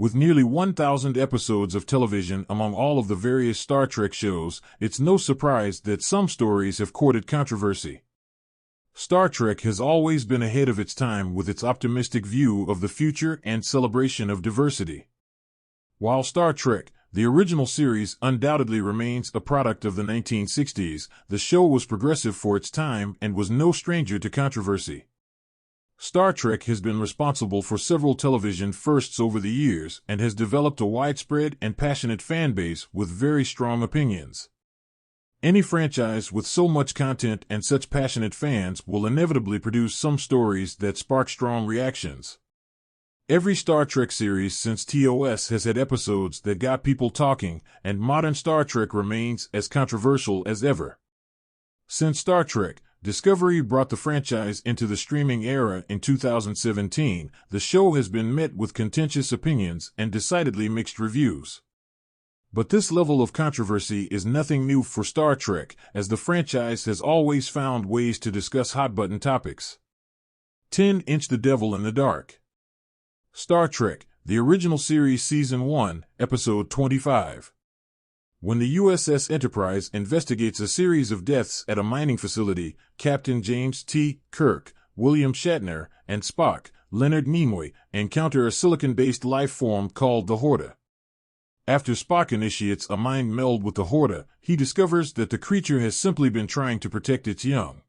With nearly 1,000 episodes of television among all of the various Star Trek shows, it's no surprise that some stories have courted controversy. Star Trek has always been ahead of its time with its optimistic view of the future and celebration of diversity. While Star Trek, the original series, undoubtedly remains a product of the 1960s, the show was progressive for its time and was no stranger to controversy. Star Trek has been responsible for several television firsts over the years and has developed a widespread and passionate fan base with very strong opinions. Any franchise with so much content and such passionate fans will inevitably produce some stories that spark strong reactions. Every Star Trek series since TOS has had episodes that got people talking, and modern Star Trek remains as controversial as ever. Since Star Trek Discovery brought the franchise into the streaming era in 2017, the show has been met with contentious opinions and decidedly mixed reviews. But this level of controversy is nothing new for Star Trek, as the franchise has always found ways to discuss hot-button topics. 10-inch The Devil in the Dark. Star Trek, the original series Season 1, Episode 25. When the USS Enterprise investigates a series of deaths at a mining facility, Captain James T. Kirk, William Shatner, and Spock, Leonard Nimoy, encounter a silicon-based life form called the Horta. After Spock initiates a mind meld with the Horta, he discovers that the creature has simply been trying to protect its young.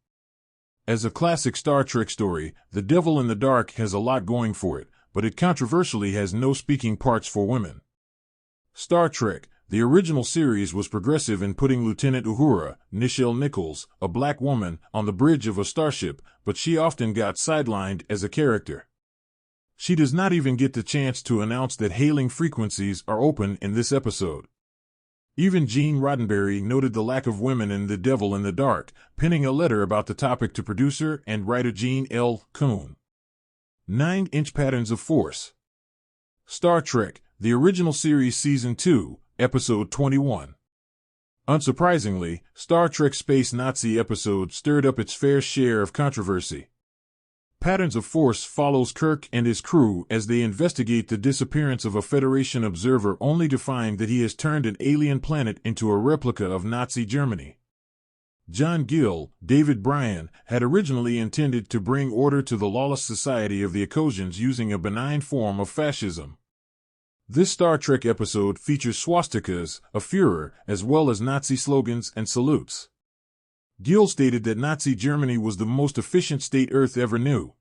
As a classic Star Trek story, The Devil in the Dark has a lot going for it, but it controversially has no speaking parts for women. Star Trek, the original series, was progressive in putting Lieutenant Uhura, Nichelle Nichols, a black woman, on the bridge of a starship, but she often got sidelined as a character. She does not even get the chance to announce that hailing frequencies are open in this episode. Even Gene Roddenberry noted the lack of women in The Devil in the Dark, penning a letter about the topic to producer and writer Gene L. Coon. 9-inch Patterns of Force. Star Trek, the original series Season 2, Episode 21. Unsurprisingly, Star Trek Space Nazi episode stirred up its fair share of controversy. Patterns of Force follows Kirk and his crew as they investigate the disappearance of a Federation observer, only to find that he has turned an alien planet into a replica of Nazi Germany. John Gill, David Bryan, had originally intended to bring order to the lawless society of the Ecosians using a benign form of fascism. This Star Trek episode features swastikas, a Führer, as well as Nazi slogans and salutes. Gill stated that Nazi Germany was the most efficient state Earth ever knew.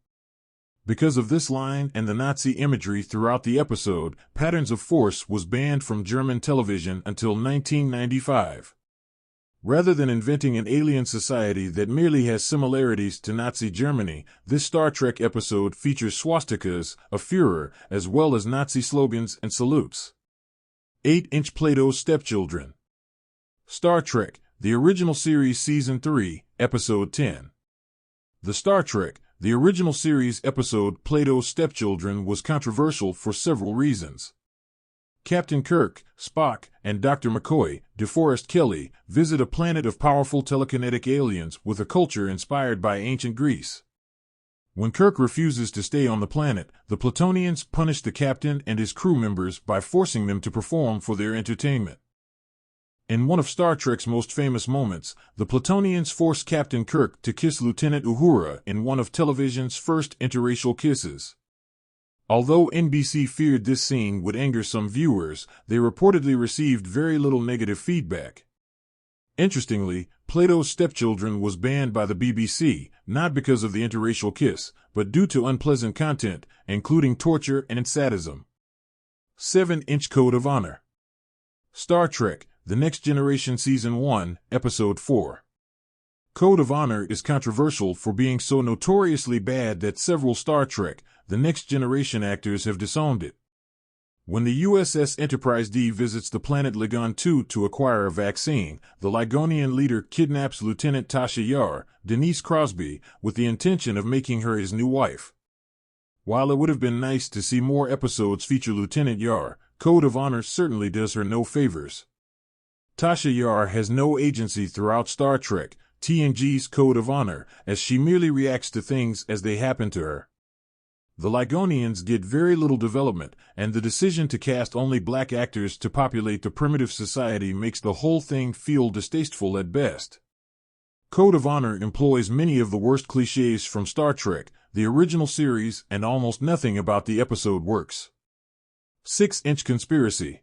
Because of this line and the Nazi imagery throughout the episode, Patterns of Force was banned from German television until 1995. Rather than inventing an alien society that merely has similarities to Nazi Germany, this Star Trek episode features swastikas, a Führer, as well as Nazi slogans and salutes. 8-inch Plato's Stepchildren. Star Trek, the original series Season 3, Episode 10. The Star Trek, the original series episode Plato's Stepchildren was controversial for several reasons. Captain Kirk, Spock, and Dr. McCoy, DeForest Kelley, visit a planet of powerful telekinetic aliens with a culture inspired by ancient Greece. When Kirk refuses to stay on the planet, the Platonians punish the captain and his crew members by forcing them to perform for their entertainment. In one of Star Trek's most famous moments, the Platonians force Captain Kirk to kiss Lieutenant Uhura in one of television's first interracial kisses. Although NBC feared this scene would anger some viewers, they reportedly received very little negative feedback. Interestingly, Plato's Stepchildren was banned by the BBC, not because of the interracial kiss, but due to unpleasant content, including torture and sadism. 7-inch Code of Honor. Star Trek, The Next Generation Season 1, Episode 4. Code of Honor is controversial for being so notoriously bad that several Star Trek, The Next Generation actors have disowned it. When the USS Enterprise D visits the planet Ligon 2 to acquire a vaccine, the Ligonian leader kidnaps Lieutenant Tasha Yar, Denise Crosby, with the intention of making her his new wife. While it would have been nice to see more episodes feature Lieutenant Yar, Code of Honor certainly does her no favors. Tasha Yar has no agency throughout Star Trek, TNG's Code of Honor, as she merely reacts to things as they happen to her. The Ligonians get very little development, and the decision to cast only black actors to populate the primitive society makes the whole thing feel distasteful at best. Code of Honor employs many of the worst cliches from Star Trek, the original series, and almost nothing about the episode works. 6-inch Conspiracy.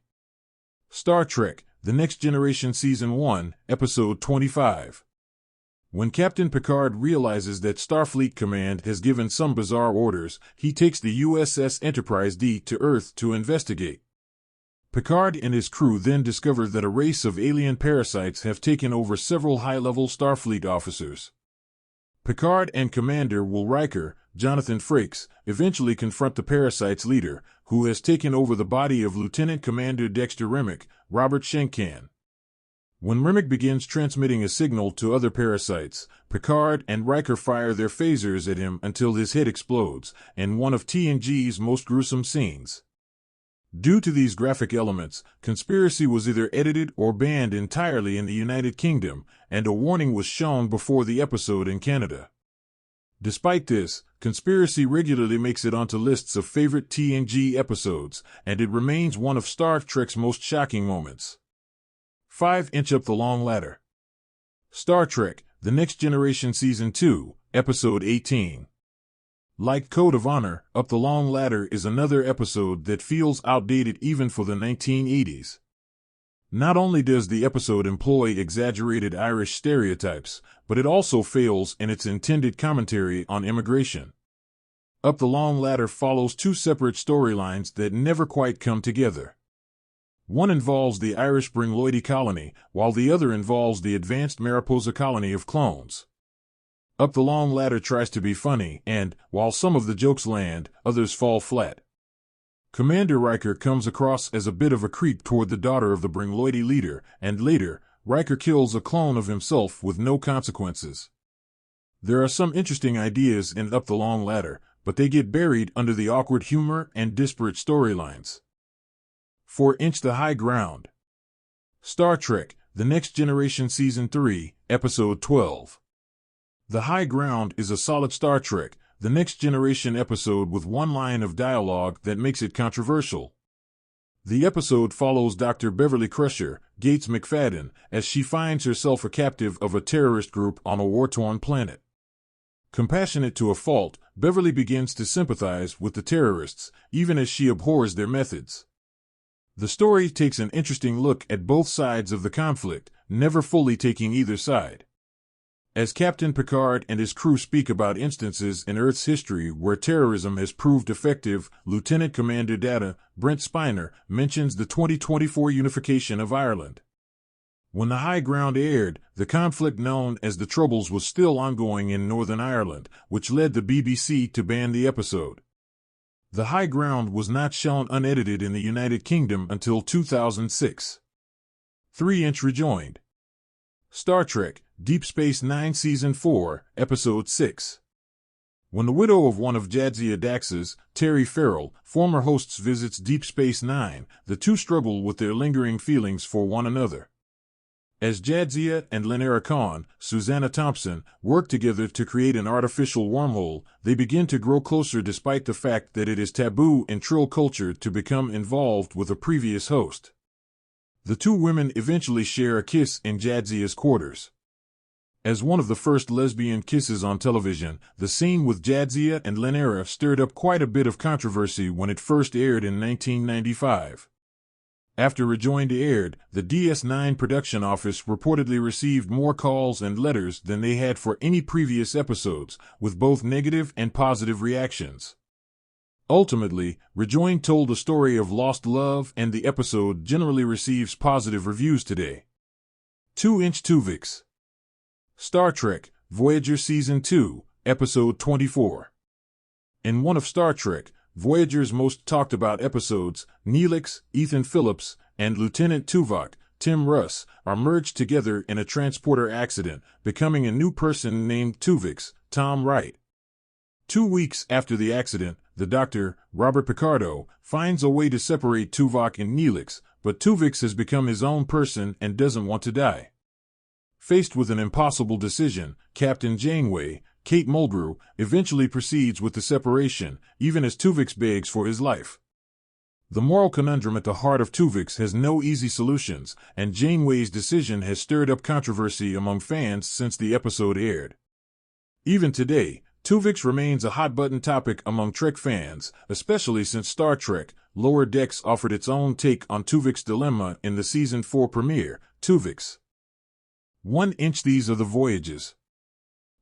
Star Trek, The Next Generation Season 1, Episode 25. When Captain Picard realizes that Starfleet Command has given some bizarre orders, he takes the USS Enterprise D to Earth to investigate. Picard and his crew then discover that a race of alien parasites have taken over several high-level Starfleet officers. Picard and Commander Will Riker, Jonathan Frakes, eventually confront the parasite's leader, who has taken over the body of Lieutenant Commander Dexter Remick, Robert Shenkan. When Remick begins transmitting a signal to other parasites, Picard and Riker fire their phasers at him until his head explodes, in one of TNG's most gruesome scenes. Due to these graphic elements, Conspiracy was either edited or banned entirely in the United Kingdom, and a warning was shown before the episode in Canada. Despite this, Conspiracy regularly makes it onto lists of favorite TNG episodes, and it remains one of Star Trek's most shocking moments. 5-inch Up the Long Ladder. Star Trek, The Next Generation Season 2, Episode 18. Like Code of Honor, Up the Long Ladder is another episode that feels outdated even for the 1980s. Not only does the episode employ exaggerated Irish stereotypes, but it also fails in its intended commentary on immigration. Up the Long Ladder follows two separate storylines that never quite come together. One involves the Irish Bringloidy colony, while the other involves the advanced Mariposa colony of clones. Up the Long Ladder tries to be funny, and, while some of the jokes land, others fall flat. Commander Riker comes across as a bit of a creep toward the daughter of the Bringloidy leader, and later, Riker kills a clone of himself with no consequences. There are some interesting ideas in Up the Long Ladder, but they get buried under the awkward humor and disparate storylines. 4-inch The High Ground. Star Trek, The Next Generation Season 3, Episode 12. The High Ground is a solid Star Trek, The Next Generation episode with one line of dialogue that makes it controversial. The episode follows Dr. Beverly Crusher, Gates McFadden, as she finds herself a captive of a terrorist group on a war-torn planet. Compassionate to a fault, Beverly begins to sympathize with the terrorists, even as she abhors their methods. The story takes an interesting look at both sides of the conflict, never fully taking either side. As Captain Picard and his crew speak about instances in Earth's history where terrorism has proved effective, Lieutenant Commander Data, Brent Spiner, mentions the 2024 unification of Ireland. When The High Ground aired, the conflict known as the Troubles was still ongoing in Northern Ireland, which led the BBC to ban the episode. The High Ground was not shown unedited in the United Kingdom until 2006. 3-inch Rejoined. Star Trek, Deep Space Nine Season 4, Episode 6. When the widow of one of Jadzia Dax's, Terry Farrell, former hosts visits Deep Space Nine, the two struggle with their lingering feelings for one another. As Jadzia and Lenara Khan, Susanna Thompson, work together to create an artificial wormhole, they begin to grow closer despite the fact that it is taboo in Trill culture to become involved with a previous host. The two women eventually share a kiss in Jadzia's quarters. As one of the first lesbian kisses on television, the scene with Jadzia and Lenara stirred up quite a bit of controversy when it first aired in 1995. After Rejoined aired, the DS9 production office reportedly received more calls and letters than they had for any previous episodes, with both negative and positive reactions. Ultimately, Rejoined told a story of lost love, and the episode generally receives positive reviews today. 2-inch Tuix. Star Trek, Voyager Season 2, Episode 24. In one of Star Trek, Voyager's most talked about episodes, Neelix, Ethan Phillips, and Lieutenant Tuvok, Tim Russ, are merged together in a transporter accident, becoming a new person named Tuix, Tom Wright. 2 weeks after the accident, the Doctor, Robert Picardo, finds a way to separate Tuvok and Neelix, but Tuix has become his own person and doesn't want to die. Faced with an impossible decision, Captain Janeway, Kate Mulgrew, eventually proceeds with the separation, even as Tuix begs for his life. The moral conundrum at the heart of Tuix has no easy solutions, and Janeway's decision has stirred up controversy among fans since the episode aired. Even today, Tuix remains a hot-button topic among Trek fans, especially since Star Trek: Lower Decks offered its own take on Tuix's dilemma in the Season 4 premiere, Tuix. 1 inch. These are the voyages.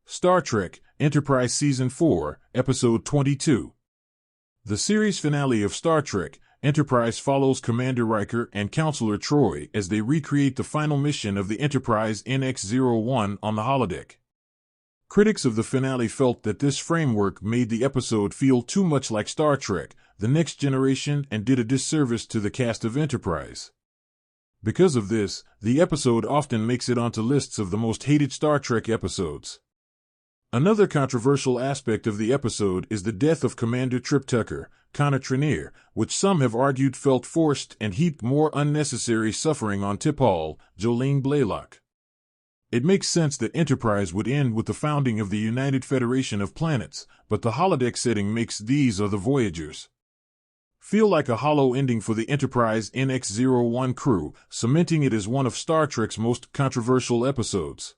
Star Trek: Enterprise Season 4, Episode 22. The series finale of Star Trek: Enterprise follows Commander Riker and Counselor Troi as they recreate the final mission of the Enterprise NX-01 on the holodeck. Critics of the finale felt that this framework made the episode feel too much like Star Trek: The Next Generation and did a disservice to the cast of Enterprise. Because of this, the episode often makes it onto lists of the most hated Star Trek episodes. Another controversial aspect of the episode is the death of Commander Trip Tucker, Connor Trenier, which some have argued felt forced and heaped more unnecessary suffering on T'Pol, Jolene Blaylock. It makes sense that Enterprise would end with the founding of the United Federation of Planets, but the holodeck setting makes These Are the Voyagers feel like a hollow ending for the Enterprise NX-01 crew, cementing it as one of Star Trek's most controversial episodes.